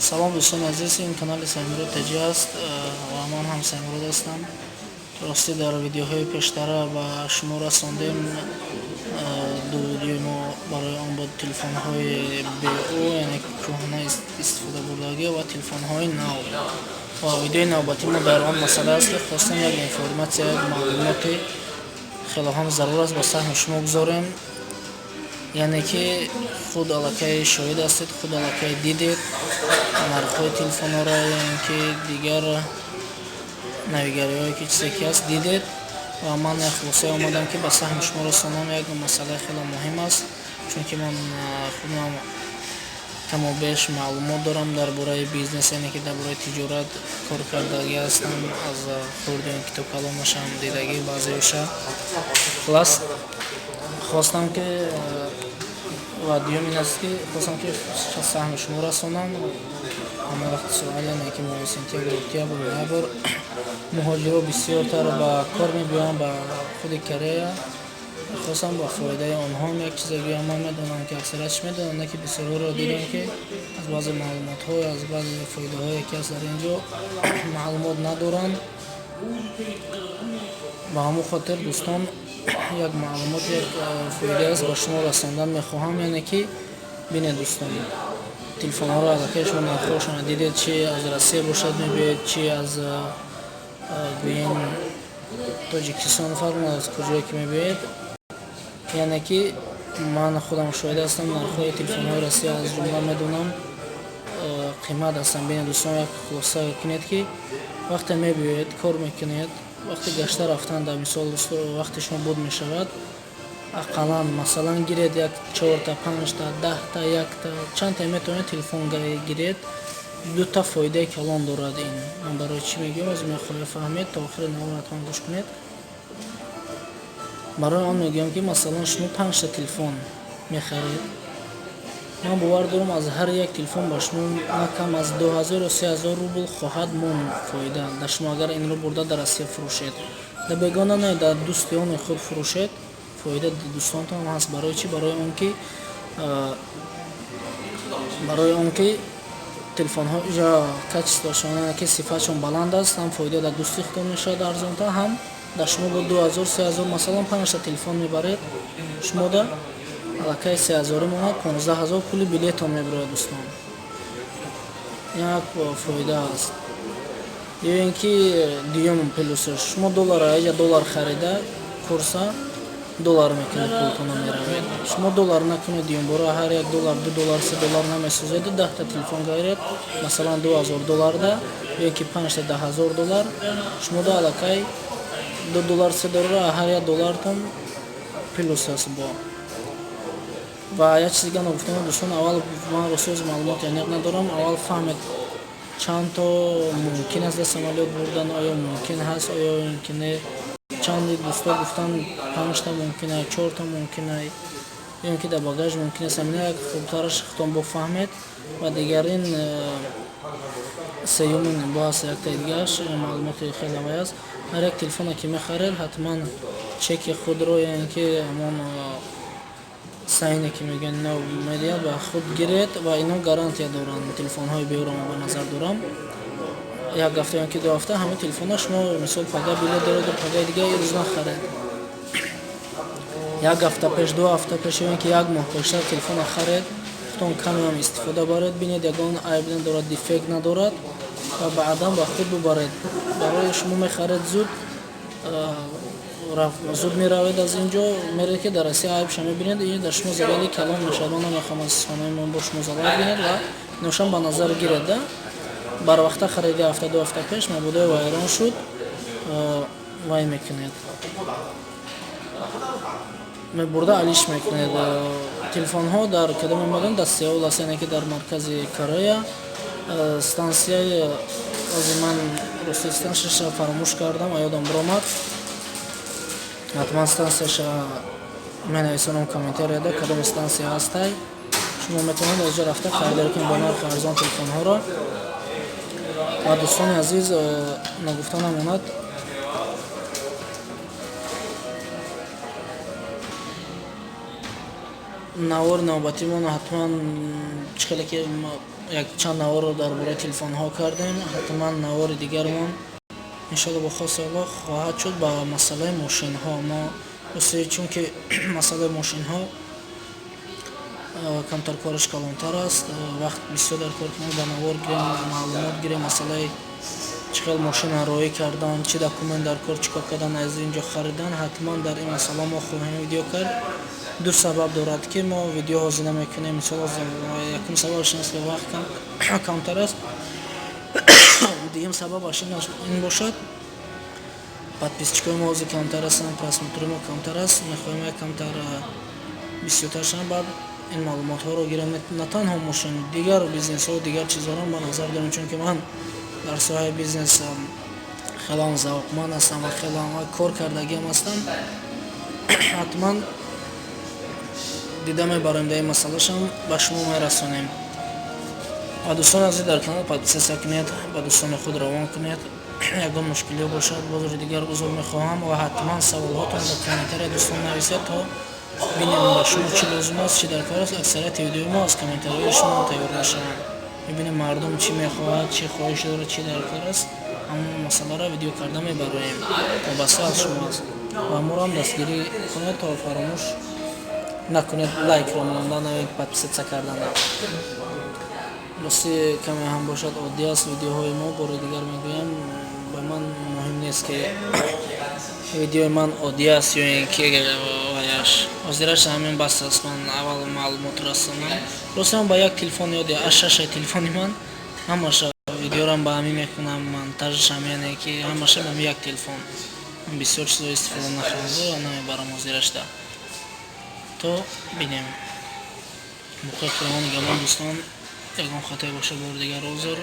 Салом дӯстони азиз, ин канали Саймурод Таҷи аст ва ман ҳам Саймурод ҳастам. Рости дар видеоҳои пештара ба шумо расондем ду видеои мо барои он бо телефонҳои БУ, яъне кӯҳна истифода бурдагӣ ва телефонҳои нав. Ва видеои навбатӣ мо дар он масъала аст ки хостем як информатсия, як маълумоти хеле ҳам зарур аст ба саҳми шумо гузорем. Яъне ки худ аллакай шоҳид ҳастед, худ аллакай дидед нархҳои телефонҳоро, яъне ки дигар навигариҳое ки чизе ки аст дидед ва ман як хулосае омадам ки ба саҳми шумо расонам. Як масъалаи хеле муҳим аст, чунки ман худам камобеш маълумот дорам дар бораи бизнес, яъне ки дар бораи тиҷорат кор кардагӣ ҳастам. Аз хурди китобкаломашам дидагӣ баъзеоша хулас хостам ки ва дуюм ин аст ки хостам ки саҳми шумо расонам. ҳама вақти суал, яъне ки моҳи сентябр, октябр, ноябр муҳоҷиро бисёртар ба кор мебиёнд ба худи Корея. хостам ба фоидаи онҳо як чизе гӯям. Ман медонам ки аксарият чӣ медонанд, не ки бисёрҳоро дидем ки аз баъзе маълумотҳо, аз баъзе фоидаҳое ки аст дар ин ҷо маълумот надоранд. ба ҳамон хотир дӯстон, як маълумот, як фоида аст ба шумо расондан мехоҳам. Яъне ки бинед дӯстон, телефонҳоро аллакай шумо нархҳоашонро дидед, чи аз Россия бошад мебиёед, чи аз гӯем Тоҷикистон, фармуд аз куҷое ки мебиёед. Яъне ки ман худам шоҳид ҳастам, нархҳои телефонҳои Россия аз ҷумла медонам қимат ҳастанд. бинед дӯстон, як хулоса кунед ки вақте мебиёед, кор мекунед, вақти гашта рафтан, дар мисол вақти шумо буд мешавад, ақаллан масалан гиред як 4-та, 5-та, 10-та, якта, чандта метавонед телефон гиред. дута фоидаи калон дорад ин. Ман барои чӣ мегӯям, аз мехоҳед фаҳмед, то охири навбат ҳатман гӯш кунед. Барои он мегӯям ки масалан шумо 5-та телефон мехаред, ман бовар дорам аз ҳар як телефон ба шумо на кам аз 2000 ё 3000 рубл хоҳад монд фоида. Дар шумо агар инро бурда дар Россия фурӯшед, дар бегона не, дар дӯстони худ фурӯшед, фоида дӯстонтон ҳаст. Барои чӣ? Барои он ки телефонҳо иҷа качествошон, ки сифатшон баланд аст, ҳам фоида дар дӯсти худтон мешавад арзонтар, ҳам дар шумо бо 2000-3000 масалан 5-та телефон мебаред, шумо да аллакай 3000 монат, 15000 пули билетон мебарояд дӯстон. Як фоида аст. ё ин ки дуюм плюсаш, шумо доллар иҷа доллар харида курса доллар мекунед, пултона меравед. Шумо доллар накунед, дуюмбора ҳар як доллар, 2 доллар, 3 доллар намесӯзед, 10-та телефон гиред, масалан 2000 долларда, ё ин ки 5-та 10000 доллар, шумо да аллакай 2 доллар, 3 доллар, ҳар як доллартон плюс аст бо. Ва як чиз дига нагуфтам дӯстон, аввал ман рости маълумот яъне надорам, аввал фаҳмед чанд то мумкин аст дар самолёт бурдан, оё мумкин ҳаст, оё ин ки не. Чанди дӯсто гуфтанд 5-та мумкин аст, 4-та мумкин аст, ё ин ки дар багаж мумкин аст. Амина як хубтараш худтон бофаҳмед. Ва дигарин сеюмин баҳс яктаи дигааш маълумоти хеле вай аст. ҳар як телефоне ки мехаред, ҳатман чеки худро, яъне ки ҳамон сайне ки мегӯянд ино медиҳад, ба худ гиред ва ино гарантия доранд. Телефонҳои беъуро ба назар дорам, як ҳафта ё ки 2 ҳафта ҳама телефонҳо шумо мисол пага билет доред, пагаи дига рӯз нахаред. Як ҳафта пеш, 2 ҳафта пеш, ё ин ки як моҳ пештар телефона харед, худтон каме ҳам истифода баред, бинед ягон айб надорад, дефект надорад ва баъдан ба худ бубаред. Барои шумо мехаред зуд меравед аз ин ҷо, меред ки дар Россия айбша мебинед, ин дар шумо заряди калон мешавад. Ман намехоҳам аз хонаи мон бо шумо заряд бинед ва иношам ба назар гиред. Барвақта хариди ҳафта 2 ҳафта пеш мабудои вайрон шуд, вай мекунед, мебурда алиш мекунед. Телефонҳо дар кадом меморанд? Дар Сеул аст, яъне ки дар маркази Корея. Стансияи ози ман рости стансияша фаромӯш кардам, ёдам биромад. ҳатман стансияша менависонам комментарияда кадом стансия ҳастай. Шумо метавонед аз ҷо рафта харидор кунед бо нархи арзон телефонҳоро. ва дӯстони азиз, нагуфта намонад, навори навбатимон ҳатман чӣ хеле ки як чанд наворро дар бораи телефонҳо кардем. ҳатман навори дигармон иншоалло бо хоси Аллоҳ хоҳад шуд ба масъалаи мошинҳо. Мо чунки масъалаи мошинҳо камтар кораш калонтар аст. Вақт бисёр дар кор ки мо ба навор гирем, маълумот гирем, масъалаи чӣ хел мошина роӣ кардан, чӣ документ дар кор, чӣ кор кардан, аз инҷо харидан. Ҳатман дар ин масъала мо хоҳем видео кард. ду сабаб дорад ки мо видео ҳозир намекунем. Якум сабабаш ин аст ки вақт камтар аст. Дуюм сабабаш ин бошад подписчикои мо ҳозир камтар ҳастанд, просмотри мо камтар аст. Мехоҳем як камтар бисёртар шаванд. Баъд ин маълумотҳоро гирем, на танҳо мошин, дигар бизнесҳо, дигар чизҳоро ба назар дорем, чунки ман дар соҳаи бизнес хелон завқманд ҳастам ва хелон кор кардагиам ҳастам. ҳатман дида мебарем дар ин масъалашам ба шумо мерасонем. ва дӯстони азиз дар канал подписатсия кунед, ба дӯстони худ равон кунед. Ягон мушкилие бошад бозори дигар узр мехоҳам ва ҳатман саволҳотон ба комментария дӯстон нависед, то бинем ба шумо чӣ лозим аст, чӣ даркор аст. Аксарияти видеои мо аз комментариҳои шумо тайёр мешаванд. мебинем мардум чӣ мехоҳад, чӣ хоҳиш дорад, чӣ даркор аст. ҳамон масъаларо видео карда мебароем. вобаста аз шумо аст. ва моро ҳам дастгирӣ кунед, то фаромӯш накунед лайкро мондан, подписатсия кардан. рости каме ҳам бошад оддӣ аст видеоҳои мо. бори дигар мегӯям, ба ман муҳим нест ки видеои ман оддӣ аст ё ин ки ҳозираш ҳамин бас аст. Ман аввал маълумот расонам. рости ман ба як телефон ёде шашаи телефони ман ҳамаша видеорам ба ҳамин мекунам, монтажашам, яъне ки ҳамаша ба ҳамин як телефон. Ман бисёр чизо истифода нахоҳам намебарам ҳозирашда. То бинем. Бо хӯшравони гамон дӯстон, ягон хотае бошад бори дигар узр.